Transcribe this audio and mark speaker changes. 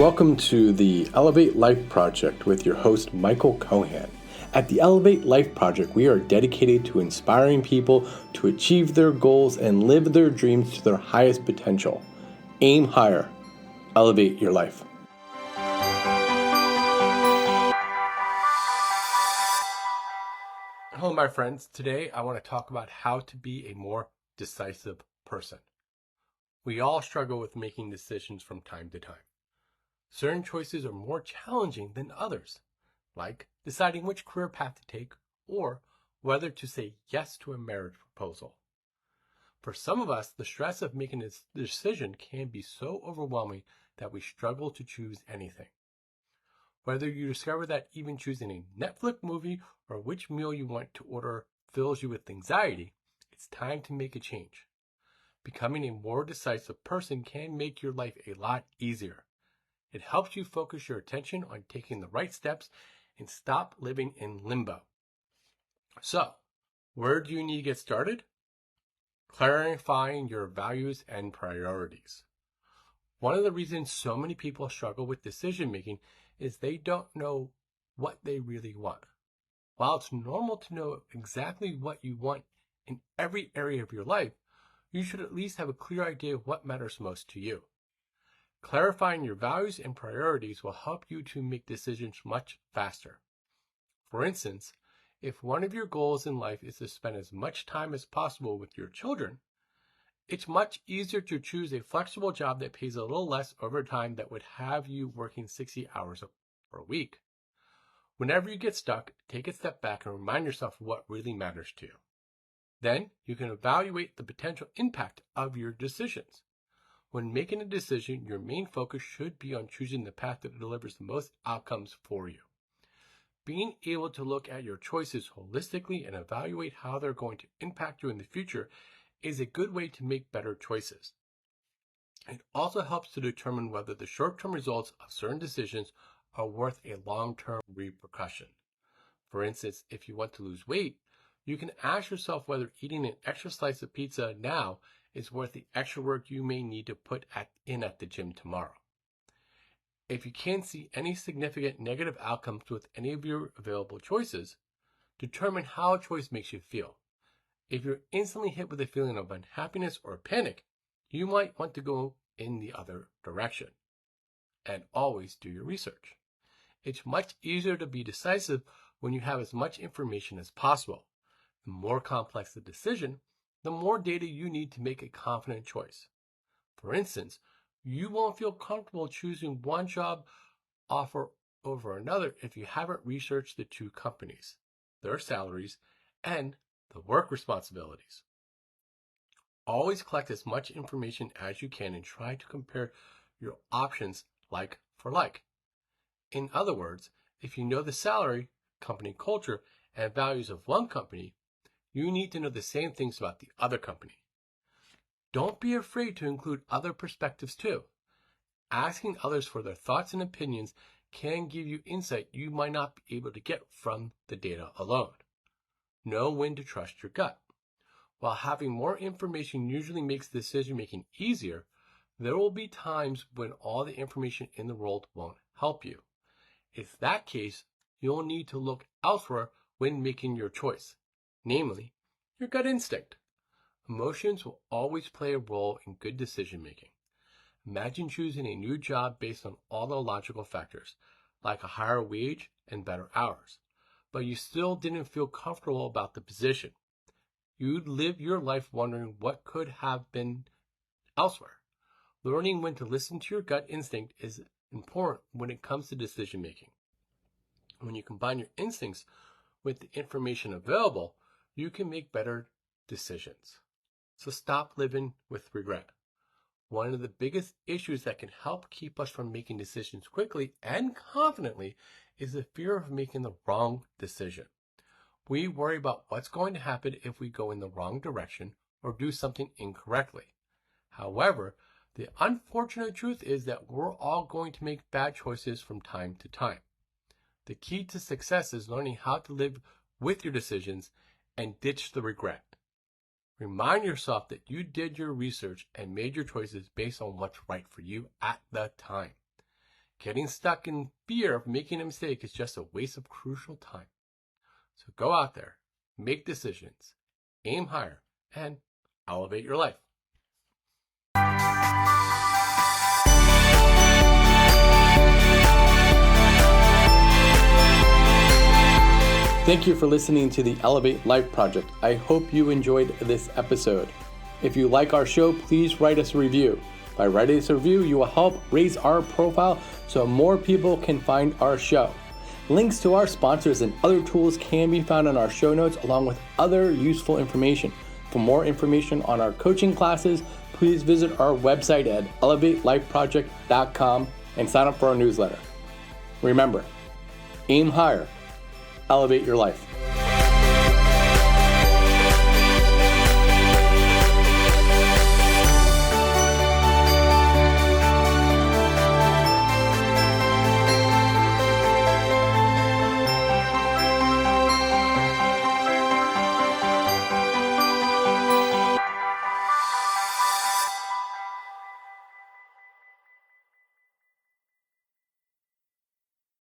Speaker 1: Welcome to the Elevate Life Project with your host, Michael Kohan. At the Elevate Life Project, we are dedicated to inspiring people to achieve their goals and live their dreams to their highest potential. Aim higher. Elevate your life. Hello, my friends. Today, I want to talk about how to be a more decisive person. We all struggle with making decisions from time to time. Certain choices are more challenging than others, like deciding which career path to take or whether to say yes to a marriage proposal. For some of us, the stress of making a decision can be so overwhelming that we struggle to choose anything. Whether you discover that even choosing a Netflix movie or which meal you want to order fills you with anxiety, it's time to make a change. Becoming a more decisive person can make your life a lot easier. It helps you focus your attention on taking the right steps and stop living in limbo. So, where do you need to get started? Clarifying your values and priorities. One of the reasons so many people struggle with decision making is they don't know what they really want. While it's normal to know exactly what you want in every area of your life, you should at least have a clear idea of what matters most to you. Clarifying your values and priorities will help you to make decisions much faster. For instance, if one of your goals in life is to spend as much time as possible with your children, it's much easier to choose a flexible job that pays a little less overtime that would have you working 60 hours per week. Whenever you get stuck, take a step back and remind yourself of what really matters to you. Then you can evaluate the potential impact of your decisions. When making a decision, your main focus should be on choosing the path that delivers the most outcomes for you. Being able to look at your choices holistically and evaluate how they're going to impact you in the future is a good way to make better choices. It also helps to determine whether the short-term results of certain decisions are worth a long-term repercussion. For instance, if you want to lose weight, you can ask yourself whether eating an extra slice of pizza now is worth the extra work you may need to put in at the gym tomorrow. If you can't see any significant negative outcomes with any of your available choices, determine how a choice makes you feel. If you're instantly hit with a feeling of unhappiness or panic, you might want to go in the other direction. And always do your research. It's much easier to be decisive when you have as much information as possible. The more complex the decision, the more data you need to make a confident choice. For instance, you won't feel comfortable choosing one job offer over another if you haven't researched the two companies, their salaries, and the work responsibilities. Always collect as much information as you can and try to compare your options like for like. In other words, if you know the salary, company culture, and values of one company, you need to know the same things about the other company. Don't be afraid to include other perspectives too. Asking others for their thoughts and opinions can give you insight you might not be able to get from the data alone. Know when to trust your gut. While having more information usually makes decision making easier, there will be times when all the information in the world won't help you. If that case, you'll need to look elsewhere when making your choice, namely, your gut instinct. Emotions will always play a role in good decision making. Imagine choosing a new job based on all the logical factors, like a higher wage and better hours, but you still didn't feel comfortable about the position. You'd live your life wondering what could have been elsewhere. Learning when to listen to your gut instinct is important when it comes to decision making. When you combine your instincts with the information available, you can make better decisions. So stop living with regret. One of the biggest issues that can help keep us from making decisions quickly and confidently is the fear of making the wrong decision. We worry about what's going to happen if we go in the wrong direction or do something incorrectly. However, the unfortunate truth is that we're all going to make bad choices from time to time. The key to success is learning how to live with your decisions and ditch the regret. Remind yourself that you did your research and made your choices based on what's right for you at the time. Getting stuck in fear of making a mistake is just a waste of crucial time. So go out there, make decisions, aim higher, and elevate your life. Thank you for listening to the Elevate Life Project. I hope you enjoyed this episode. If you like our show, please write us a review. By writing us a review, you will help raise our profile so more people can find our show. Links to our sponsors and other tools can be found in our show notes, along with other useful information. For more information on our coaching classes, please visit our website at elevatelifeproject.com and sign up for our newsletter. Remember, aim higher, elevate your life.